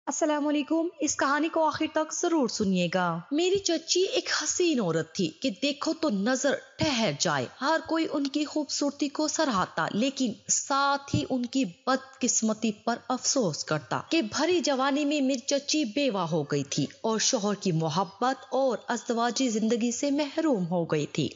السلام علیکم، اس کہانی کو آخر تک ضرور سنیے گا۔ میری چچی ایک حسین عورت تھی کہ دیکھو تو نظر ٹھہر جائے۔ ہر کوئی ان کی خوبصورتی کو سراہتا، لیکن ساتھ ہی ان کی بدقسمتی پر افسوس کرتا کہ بھری جوانی میں میری چچی بیوہ ہو گئی تھی اور شوہر کی محبت اور ازدواجی زندگی سے محروم ہو گئی تھی۔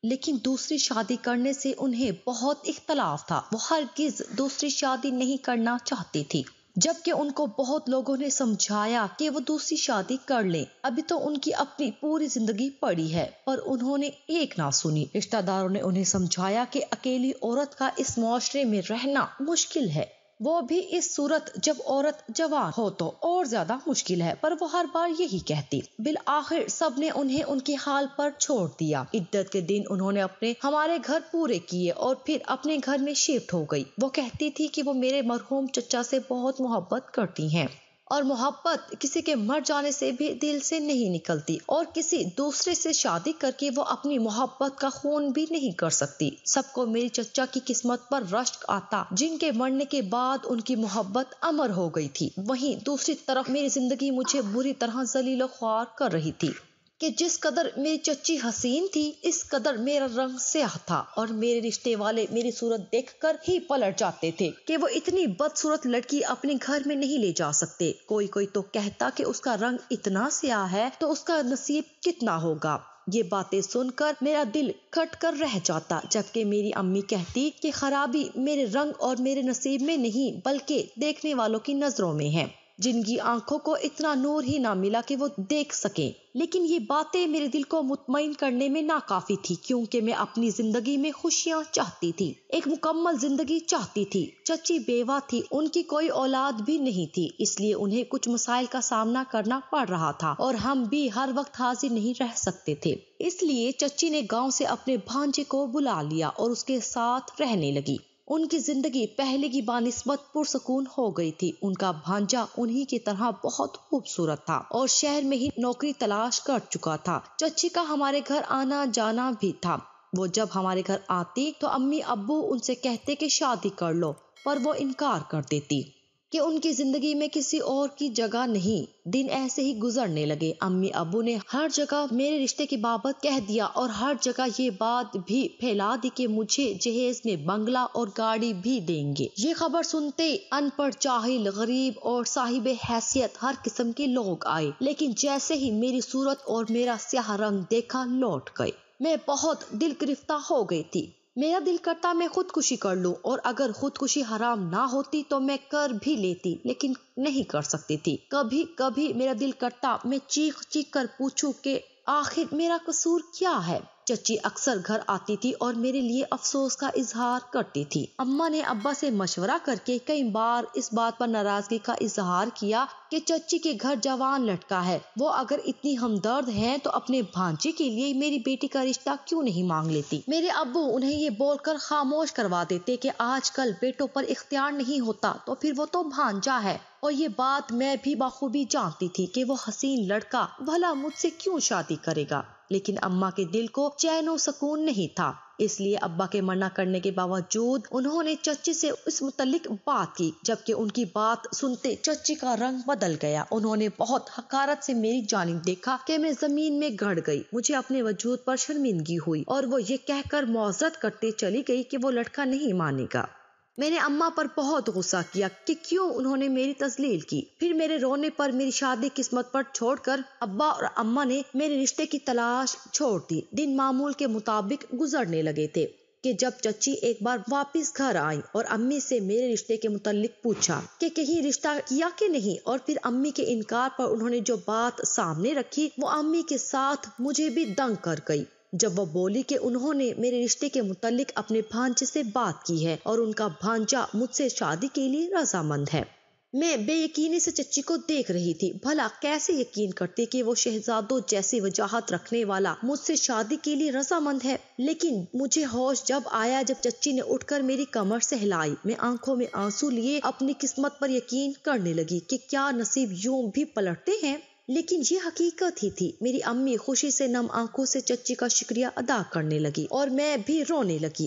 لیکن دوسری شادی کرنے سے انہیں بہت اختلاف تھا۔ وہ ہرگز دوسری شادی نہیں کرنا چاہتی تھی، جبکہ ان کو بہت لوگوں نے سمجھایا کہ وہ دوسری شادی کر لیں، ابھی تو ان کی اپنی پوری زندگی پڑی ہے، پر انہوں نے ایک نہ سنی۔ رشتہ داروں نے انہیں سمجھایا کہ اکیلی عورت کا اس معاشرے میں رہنا مشکل ہے، وہ بھی اس صورت جب عورت جوان ہو تو اور زیادہ مشکل ہے، پر وہ ہر بار یہی کہتی۔ بالآخر سب نے انہیں ان کے حال پر چھوڑ دیا۔ عدت کے دن انہوں نے ہمارے گھر پورے کیے اور پھر اپنے گھر میں شفٹ ہو گئی۔ وہ کہتی تھی کہ وہ میرے مرحوم چچا سے بہت محبت کرتی ہیں، اور محبت کسی کے مر جانے سے بھی دل سے نہیں نکلتی، اور کسی دوسرے سے شادی کر کے وہ اپنی محبت کا خون بھی نہیں کر سکتی۔ سب کو میری چچا کی قسمت پر رشک آتا، جن کے مرنے کے بعد ان کی محبت امر ہو گئی تھی۔ وہیں دوسری طرف میری زندگی مجھے بری طرح ذلیل و خوار کر رہی تھی کہ جس قدر میری چچی حسین تھی، اس قدر میرا رنگ سیاہ تھا، اور میرے رشتے والے میری صورت دیکھ کر ہی پلٹ جاتے تھے کہ وہ اتنی بدصورت لڑکی اپنے گھر میں نہیں لے جا سکتے۔ کوئی تو کہتا کہ اس کا رنگ اتنا سیاہ ہے تو اس کا نصیب کتنا ہوگا۔ یہ باتیں سن کر میرا دل کٹ کر رہ جاتا، جبکہ میری امی کہتی کہ خرابی میرے رنگ اور میرے نصیب میں نہیں، بلکہ دیکھنے والوں کی نظروں میں ہے، جن کی آنکھوں کو اتنا نور ہی نہ ملا کہ وہ دیکھ سکیں۔ لیکن یہ باتیں میرے دل کو مطمئن کرنے میں ناکافی تھی، کیونکہ میں اپنی زندگی میں خوشیاں چاہتی تھی، ایک مکمل زندگی چاہتی تھی۔ چچی بیوہ تھی، ان کی کوئی اولاد بھی نہیں تھی، اس لیے انہیں کچھ مسائل کا سامنا کرنا پڑ رہا تھا، اور ہم بھی ہر وقت حاضر نہیں رہ سکتے تھے۔ اس لیے چچی نے گاؤں سے اپنے بھانجے کو بلا لیا اور اس کے ساتھ رہنے لگی۔ ان کی زندگی پہلے کی بانسبت پرسکون ہو گئی تھی۔ ان کا بھانجا انہی کی طرح بہت خوبصورت تھا اور شہر میں ہی نوکری تلاش کر چکا تھا۔ چچی کا ہمارے گھر آنا جانا بھی تھا۔ وہ جب ہمارے گھر آتی تو امی ابو ان سے کہتے کہ شادی کر لو، پر وہ انکار کر دیتی کہ ان کی زندگی میں کسی اور کی جگہ نہیں۔ دن ایسے ہی گزرنے لگے۔ امی ابو نے ہر جگہ میرے رشتے کی بابت کہہ دیا، اور ہر جگہ یہ بات بھی پھیلا دی کہ مجھے جہیز میں بنگلہ اور گاڑی بھی دیں گے۔ یہ خبر سنتے ان پڑھ، جاہل، غریب اور صاحب حیثیت ہر قسم کے لوگ آئے، لیکن جیسے ہی میری صورت اور میرا سیاہ رنگ دیکھا لوٹ گئے۔ میں بہت دل گرفتہ ہو گئی تھی۔ میرا دل کرتا میں خودکشی کر لوں، اور اگر خودکشی حرام نہ ہوتی تو میں کر بھی لیتی، لیکن نہیں کر سکتی تھی۔ کبھی کبھی میرا دل کرتا میں چیخ چیخ کر پوچھوں کہ آخر میرا قصور کیا ہے۔ چچی اکثر گھر آتی تھی اور میرے لیے افسوس کا اظہار کرتی تھی۔ اماں نے ابا سے مشورہ کر کے کئی بار اس بات پر ناراضگی کا اظہار کیا کہ چچی کے گھر جوان لڑکا ہے، وہ اگر اتنی ہمدرد ہیں تو اپنے بھانجے کے لیے میری بیٹی کا رشتہ کیوں نہیں مانگ لیتی۔ میرے ابو انہیں یہ بول کر خاموش کروا دیتے کہ آج کل بیٹوں پر اختیار نہیں ہوتا، تو پھر وہ تو بھانجا ہے، اور یہ بات میں بھی بخوبی جانتی تھی کہ وہ حسین لڑکا بھلا مجھ سے کیوں شادی کرے گا۔ لیکن اماں کے دل کو چین و سکون نہیں تھا، اس لیے ابا کے منع کرنے کے باوجود انہوں نے چچی سے اس متعلق بات کی، جبکہ ان کی بات سنتے چچی کا رنگ بدل گیا۔ انہوں نے بہت حقارت سے میری جانب دیکھا کہ میں زمین میں گڑ گئی۔ مجھے اپنے وجود پر شرمندگی ہوئی، اور وہ یہ کہہ کر معذرت کرتے چلی گئی کہ وہ لڑکا نہیں مانے گا۔ میں نے اماں پر بہت غصہ کیا کہ کیوں انہوں نے میری تذلیل کی۔ پھر میرے رونے پر میری شادی قسمت پر چھوڑ کر ابا اور اماں نے میرے رشتے کی تلاش چھوڑ دی۔ دن معمول کے مطابق گزرنے لگے تھے کہ جب چچی ایک بار واپس گھر آئی اور امی سے میرے رشتے کے متعلق پوچھا کہ کہیں رشتہ کیا کہ نہیں، اور پھر امی کے انکار پر انہوں نے جو بات سامنے رکھی وہ امی کے ساتھ مجھے بھی دنگ کر گئی، جب وہ بولی کہ انہوں نے میرے رشتے کے متعلق اپنے بھانجے سے بات کی ہے اور ان کا بھانجا مجھ سے شادی کے لیے رضامند ہے۔ میں بے یقینی سے چچی کو دیکھ رہی تھی، بھلا کیسے یقین کرتی کہ وہ شہزادوں جیسی وجاہت رکھنے والا مجھ سے شادی کے لیے رضامند ہے۔ لیکن مجھے ہوش جب آیا جب چچی نے اٹھ کر میری کمر سہلائی۔ میں آنکھوں میں آنسو لیے اپنی قسمت پر یقین کرنے لگی کہ کیا نصیب یوں بھی پلٹتے ہیں۔ لیکن یہ حقیقت ہی تھی۔ میری امی خوشی سے نم آنکھوں سے چچی کا شکریہ ادا کرنے لگی اور میں بھی رونے لگی۔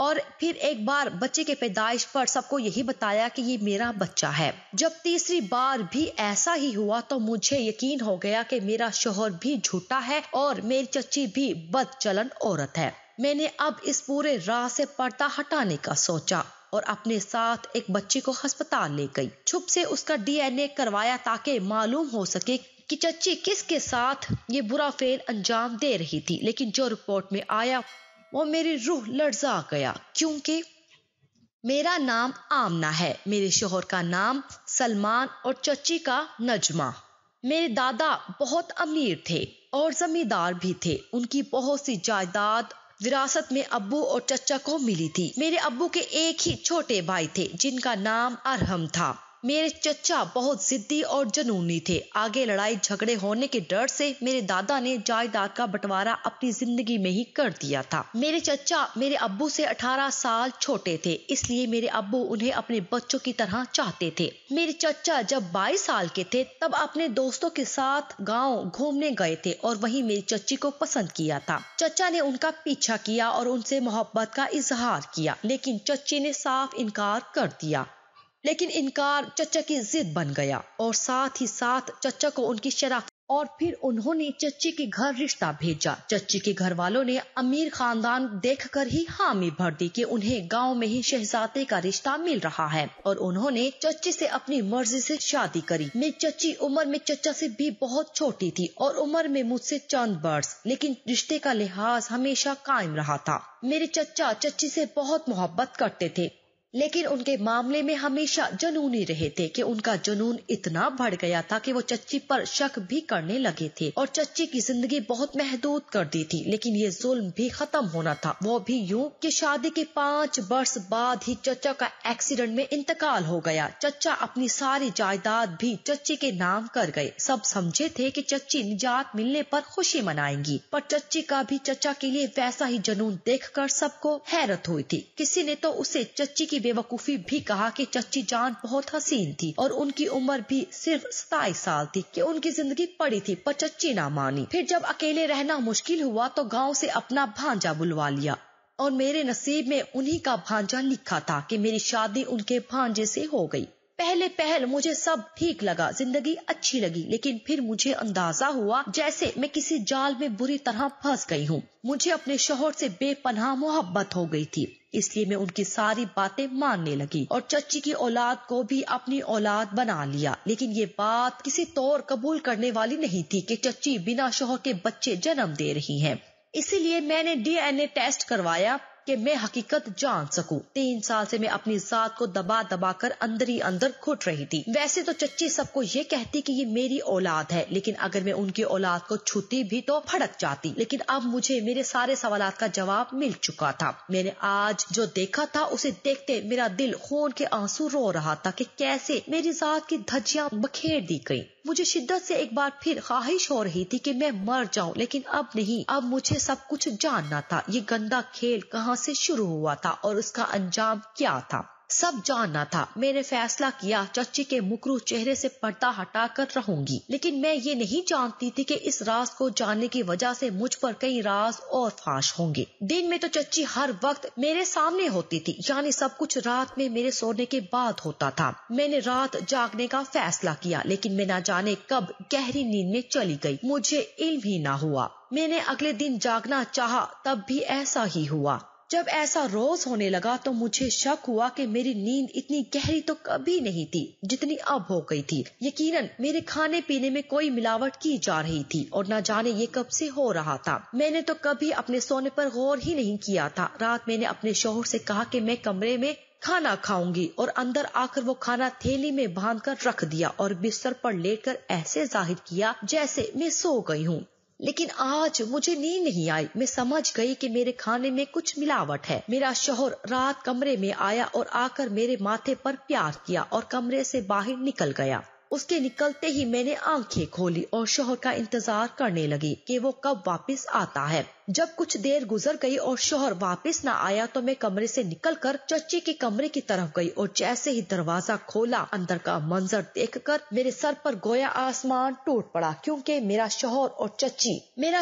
اور پھر ایک بار بچے کے پیدائش پر سب کو یہی بتایا کہ یہ میرا بچہ ہے۔ جب تیسری بار بھی ایسا ہی ہوا تو مجھے یقین ہو گیا کہ میرا شوہر بھی جھوٹا ہے اور میری چچی بھی بد چلن عورت ہے۔ میں نے اب اس پورے راز سے پردہ ہٹانے کا سوچا اور اپنے ساتھ ایک بچی کو ہسپتال لے گئی۔ چھپ سے اس کا DNA کروایا تاکہ معلوم ہو سکے کہ چچی کس کے ساتھ یہ برا فعل انجام دے رہی تھی، لیکن جو رپورٹ میں آیا وہ میری روح لرزا گیا، کیونکہ میرا نام آمنہ ہے، میرے شوہر کا نام سلمان اور چچی کا نجمہ۔ میرے دادا بہت امیر تھے اور زمیندار بھی تھے۔ ان کی بہت سی جائیداد وراثت میں ابو اور چچا کو ملی تھی۔ میرے ابو کے ایک ہی چھوٹے بھائی تھے جن کا نام ارحم تھا۔ میرے چچا بہت ضدی اور جنونی تھے۔ آگے لڑائی جھگڑے ہونے کے ڈر سے میرے دادا نے جائیداد کا بٹوارا اپنی زندگی میں ہی کر دیا تھا۔ میرے چچا میرے ابو سے 18 سال چھوٹے تھے، اس لیے میرے ابو انہیں اپنے بچوں کی طرح چاہتے تھے۔ میرے چچا جب 22 سال کے تھے تب اپنے دوستوں کے ساتھ گاؤں گھومنے گئے تھے اور وہیں میری چچی کو پسند کیا تھا۔ چچا نے ان کا پیچھا کیا اور ان سے محبت کا اظہار کیا، لیکن چچی نے صاف انکار کر دیا۔ لیکن انکار چچا کی ضد بن گیا اور ساتھ ہی ساتھ چچا کو ان کی شرافت، اور پھر انہوں نے چچی کے گھر رشتہ بھیجا۔ چچی کے گھر والوں نے امیر خاندان دیکھ کر ہی حامی بھر دی کہ انہیں گاؤں میں ہی شہزادے کا رشتہ مل رہا ہے، اور انہوں نے چچی سے اپنی مرضی سے شادی کری۔ میری چچی عمر میں چچا سے بھی بہت چھوٹی تھی اور عمر میں مجھ سے چند برس، لیکن رشتے کا لحاظ ہمیشہ قائم رہا تھا۔ میرے چچا چچی سے بہت محبت کرتے تھے، لیکن ان کے معاملے میں ہمیشہ جنونی رہے تھے کہ ان کا جنون اتنا بڑھ گیا تھا کہ وہ چچی پر شک بھی کرنے لگے تھے اور چچی کی زندگی بہت محدود کر دی تھی۔ لیکن یہ ظلم بھی ختم ہونا تھا، وہ بھی یوں کہ شادی کے 5 برس بعد ہی چچا کا ایکسیڈنٹ میں انتقال ہو گیا۔ چچا اپنی ساری جائیداد بھی چچی کے نام کر گئے۔ سب سمجھے تھے کہ چچی نجات ملنے پر خوشی منائیں گی، پر چچی کا بھی چچا کے لیے ویسا ہی جنون دیکھ کر سب کو حیرت ہوئی تھی۔ کسی نے تو اسے چچی کی بے وقوفی بھی کہا کہ چچی جان بہت حسین تھی اور ان کی عمر بھی صرف 27 سال تھی، کہ ان کی زندگی پڑی تھی، پر چچی نہ مانی۔ پھر جب اکیلے رہنا مشکل ہوا تو گاؤں سے اپنا بھانجا بلوا لیا، اور میرے نصیب میں انہی کا بھانجا لکھا تھا کہ میری شادی ان کے بھانجے سے ہو گئی۔ پہلے مجھے سب ٹھیک لگا، زندگی اچھی لگی، لیکن پھر مجھے اندازہ ہوا جیسے میں کسی جال میں بری طرح پھنس گئی ہوں۔ مجھے اپنے شوہر سے بے پناہ محبت ہو گئی تھی، اس لیے میں ان کی ساری باتیں ماننے لگی اور چچی کی اولاد کو بھی اپنی اولاد بنا لیا۔ لیکن یہ بات کسی طور قبول کرنے والی نہیں تھی کہ چچی بنا شوہر کے بچے جنم دے رہی ہیں۔ اسی لیے میں نے DNA ٹیسٹ کروایا کہ میں حقیقت جان سکوں۔ 3 سال سے میں اپنی ذات کو دبا دبا کر اندر ہی اندر گھٹ رہی تھی۔ ویسے تو چچی سب کو یہ کہتی کہ یہ میری اولاد ہے، لیکن اگر میں ان کی اولاد کو چھوتی بھی تو بھڑک جاتی۔ لیکن اب مجھے میرے سارے سوالات کا جواب مل چکا تھا۔ میں نے آج جو دیکھا تھا اسے دیکھتے میرا دل خون کے آنسو رو رہا تھا کہ کیسے میری ذات کی دھجیاں بکھیر دی گئی۔ مجھے شدت سے ایک بار پھر خواہش ہو رہی تھی کہ میں مر جاؤں، لیکن اب نہیں، اب مجھے سب کچھ جاننا تھا۔ یہ گندا کھیل کہاں سے شروع ہوا تھا اور اس کا انجام کیا تھا، سب جاننا تھا۔ میں نے فیصلہ کیا چچی کے مکروہ چہرے سے پردہ ہٹا کر رہوں گی، لیکن میں یہ نہیں جانتی تھی کہ اس راز کو جاننے کی وجہ سے مجھ پر کئی راز اور فاش ہوں گے۔ دن میں تو چچی ہر وقت میرے سامنے ہوتی تھی، یعنی سب کچھ رات میں میرے سونے کے بعد ہوتا تھا۔ میں نے رات جاگنے کا فیصلہ کیا، لیکن میں نہ جانے کب گہری نیند میں چلی گئی، مجھے علم ہی نہ ہوا۔ میں نے اگلے دن جاگنا چاہا، تب بھی ایسا ہی ہوا۔ جب ایسا روز ہونے لگا تو مجھے شک ہوا کہ میری نیند اتنی گہری تو کبھی نہیں تھی جتنی اب ہو گئی تھی۔ یقیناً میرے کھانے پینے میں کوئی ملاوٹ کی جا رہی تھی اور نہ جانے یہ کب سے ہو رہا تھا۔ میں نے تو کبھی اپنے سونے پر غور ہی نہیں کیا تھا۔ رات میں نے اپنے شوہر سے کہا کہ میں کمرے میں کھانا کھاؤں گی، اور اندر آ کر وہ کھانا تھیلی میں باندھ کر رکھ دیا اور بستر پر لیٹ کر ایسے ظاہر کیا جیسے میں سو گئی ہوں۔ لیکن آج مجھے نیند نہیں آئی۔ میں سمجھ گئی کہ میرے کھانے میں کچھ ملاوٹ ہے۔ میرا شوہر رات کمرے میں آیا اور آ کر میرے ماتھے پر پیار کیا اور کمرے سے باہر نکل گیا۔ اس کے نکلتے ہی میں نے آنکھیں کھولی اور شوہر کا انتظار کرنے لگی کہ وہ کب واپس آتا ہے۔ جب کچھ دیر گزر گئی اور شوہر واپس نہ آیا تو میں کمرے سے نکل کر چچی کے کمرے کی طرف گئی اور جیسے ہی دروازہ کھولا اندر کا منظر دیکھ کر میرے سر پر گویا آسمان ٹوٹ پڑا، کیونکہ میرا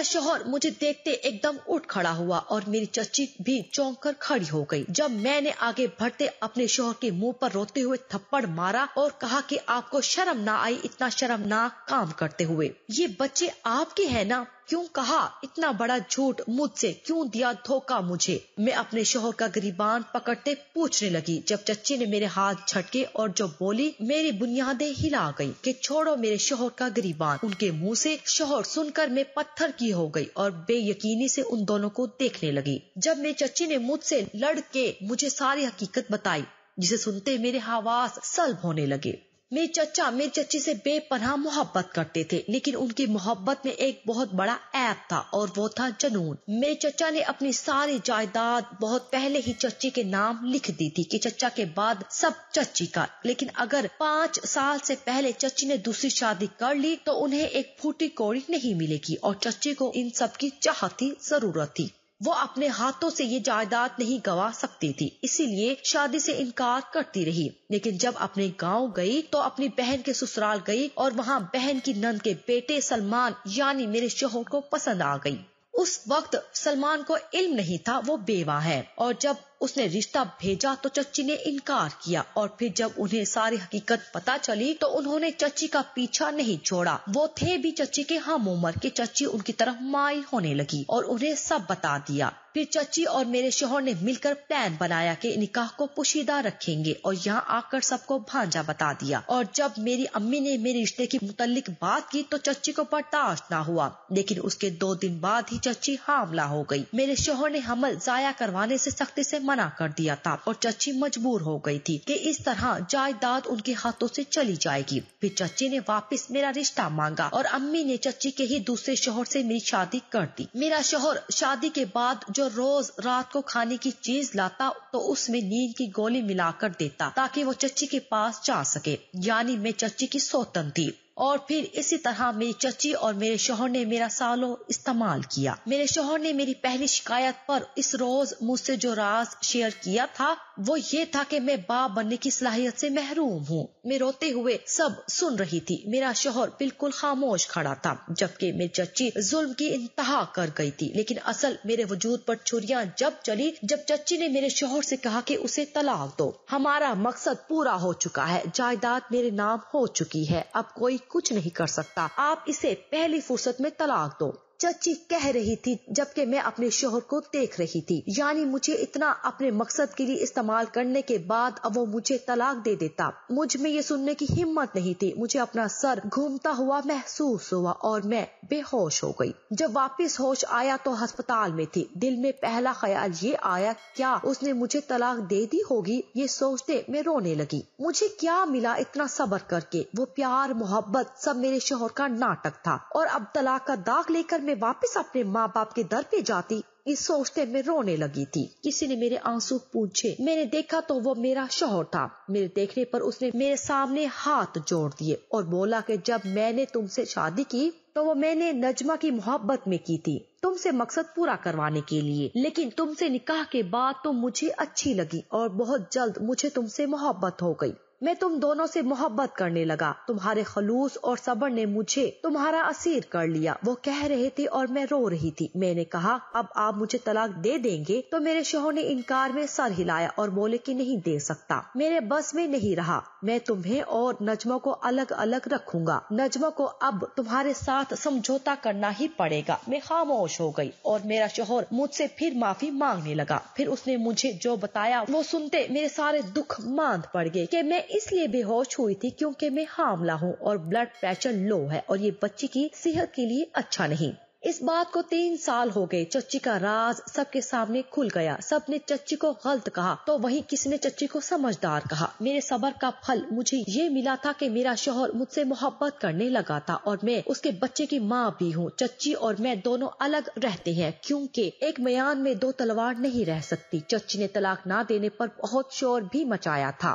شوہر مجھے دیکھتے ایک دم اٹھ کھڑا ہوا اور میری چچی بھی چونک کر کھڑی ہو گئی۔ جب میں نے آگے بڑھتے اپنے شوہر کے منہ پر روتے ہوئے تھپڑ مارا اور کہا کہ آپ کو شرم نہ آئی اتنا شرمناک کام کرتے ہوئے؟ یہ بچے آپ کے ہیں نا؟ کیوں کہا اتنا بڑا جھوٹ مجھ سے؟ کیوں دیا دھوکہ مجھے؟ میں اپنے شوہر کا گریبان پکڑتے پوچھنے لگی، جب چچی نے میرے ہاتھ جھٹکے اور جو بولی میری بنیادیں ہلا گئی کہ چھوڑو میرے شوہر کا گریبان۔ ان کے منہ سے شوہر سن کر میں پتھر کی ہو گئی اور بے یقینی سے ان دونوں کو دیکھنے لگی۔ جب میری چچی نے مجھ سے لڑ کے مجھے ساری حقیقت بتائی، جسے سنتے میرے حواس سلب ہونے لگے۔ میری چچی سے بے پناہ محبت کرتے تھے، لیکن ان کی محبت میں ایک بہت بڑا عیب تھا اور وہ تھا جنون۔ میرے چچا نے اپنی ساری جائیداد بہت پہلے ہی چچی کے نام لکھ دی تھی کہ چچا کے بعد سب چچی کا، لیکن اگر 5 سال سے پہلے چچی نے دوسری شادی کر لی تو انہیں ایک پھوٹی کوڑی نہیں ملے گی اور چچی کو ان سب کی چاہت تھی، ضرورت تھی۔ وہ اپنے ہاتھوں سے یہ جائیداد نہیں گوا سکتی تھی، اسی لیے شادی سے انکار کرتی رہی۔ لیکن جب اپنے گاؤں گئی تو اپنی بہن کے سسرال گئی اور وہاں بہن کی نند کے بیٹے سلمان یعنی میرے شوہر کو پسند آ گئی۔ اس وقت سلمان کو علم نہیں تھا وہ بیوہ ہے، اور جب اس نے رشتہ بھیجا تو چچی نے انکار کیا، اور پھر جب انہیں ساری حقیقت پتا چلی تو انہوں نے چچی کا پیچھا نہیں چھوڑا۔ وہ تھے بھی چچی کے ہم عمر کہ چچی ان کی طرف مائل ہونے لگی اور انہیں سب بتا دیا۔ پھر چچی اور میرے شوہر نے مل کر پلان بنایا کہ نکاح کو پوشیدہ رکھیں گے اور یہاں آ کر سب کو بھانجا بتا دیا۔ اور جب میری امی نے میرے رشتے کے متعلق بات کی تو چچی کو برداشت نہ ہوا، لیکن اس کے 2 دن بعد ہی چچی حاملہ ہو گئی۔ میرے شوہر نے حمل ضائع کروانے سے سختی سے منع کر دیا تھا اور چچی مجبور ہو گئی تھی کہ اس طرح جائیداد ان کے ہاتھوں سے چلی جائے گی۔ پھر چچی نے واپس میرا رشتہ مانگا اور امی نے چچی کے ہی دوسرے شوہر سے میری شادی کر دی۔ میرا شوہر شادی کے بعد جو روز رات کو کھانے کی چیز لاتا تو اس میں نیند کی گولی ملا کر دیتا تاکہ وہ چچی کے پاس جا سکے، یعنی میں چچی کی سوتن تھی۔ اور پھر اسی طرح میری چچی اور میرے شوہر نے میرا سالوں استعمال کیا۔ میرے شوہر نے میری پہلی شکایت پر اس روز مجھ سے جو راز شیئر کیا تھا وہ یہ تھا کہ میں باپ بننے کی صلاحیت سے محروم ہوں۔ میں روتے ہوئے سب سن رہی تھی، میرا شوہر بالکل خاموش کھڑا تھا، جبکہ میری چچی ظلم کی انتہا کر گئی تھی۔ لیکن اصل میرے وجود پر چھریاں جب چلی جب چچی نے میرے شوہر سے کہا کہ اسے طلاق دو، ہمارا مقصد پورا ہو چکا ہے، جائیداد میرے نام ہو چکی ہے، اب کوئی کچھ نہیں کر سکتا، آپ اسے پہلی فرصت میں طلاق دو۔ چچی کہہ رہی تھی جبکہ میں اپنے شوہر کو دیکھ رہی تھی، یعنی مجھے اتنا اپنے مقصد کے لیے استعمال کرنے کے بعد اب وہ مجھے طلاق دے دیتا۔ مجھ میں یہ سننے کی ہمت نہیں تھی، مجھے اپنا سر گھومتا ہوا محسوس ہوا اور میں بے ہوش ہو گئی۔ جب واپس ہوش آیا تو ہسپتال میں تھی۔ دل میں پہلا خیال یہ آیا کیا اس نے مجھے طلاق دے دی ہوگی؟ یہ سوچتے میں رونے لگی۔ مجھے کیا ملا اتنا صبر کر کے؟ وہ پیار محبت سب میرے شوہر کا ناٹک تھا، اور اب طلاق کا داغ لے کر میں واپس اپنے ماں باپ کے در پہ جاتی؟ اس سوچتے میں رونے لگی تھی۔ کسی نے میرے آنسو پوچھے، میں نے دیکھا تو وہ میرا شوہر تھا۔ میرے دیکھنے پر اس نے میرے سامنے ہاتھ جوڑ دیے اور بولا کہ جب میں نے تم سے شادی کی تو وہ میں نے نجمہ کی محبت میں کی تھی، تم سے مقصد پورا کروانے کے لیے، لیکن تم سے نکاح کے بعد تم مجھے اچھی لگی اور بہت جلد مجھے تم سے محبت ہو گئی۔ میں تم دونوں سے محبت کرنے لگا، تمہارے خلوص اور صبر نے مجھے تمہارا اسیر کر لیا۔ وہ کہہ رہے تھے اور میں رو رہی تھی۔ میں نے کہا اب آپ مجھے طلاق دے دیں گے؟ تو میرے شوہر نے انکار میں سر ہلایا اور بولے کہ نہیں دے سکتا، میرے بس میں نہیں رہا، میں تمہیں اور نجمہ کو الگ الگ رکھوں گا، نجمہ کو اب تمہارے ساتھ سمجھوتا کرنا ہی پڑے گا۔ میں خاموش ہو گئی اور میرا شوہر مجھ سے پھر معافی مانگنے لگا۔ پھر اس نے مجھے جو بتایا وہ سنتے میرے سارے دکھ ماند پڑ گئے کہ میں اس لیے بے ہوش ہوئی تھی کیونکہ میں حاملہ ہوں اور بلڈ پریشر لو ہے اور یہ بچی کی صحت کے لیے اچھا نہیں۔ اس بات کو 3 سال ہو گئے۔ چچی کا راز سب کے سامنے کھل گیا، سب نے چچی کو غلط کہا تو وہیں کسی نے چچی کو سمجھدار کہا۔ میرے صبر کا پھل مجھے یہ ملا تھا کہ میرا شوہر مجھ سے محبت کرنے لگا تھا اور میں اس کے بچے کی ماں بھی ہوں۔ چچی اور میں دونوں الگ رہتے ہیں کیونکہ ایک میان میں 2 تلوار نہیں رہ سکتی۔ چچی نے طلاق نہ دینے پر بہت شور بھی مچایا تھا۔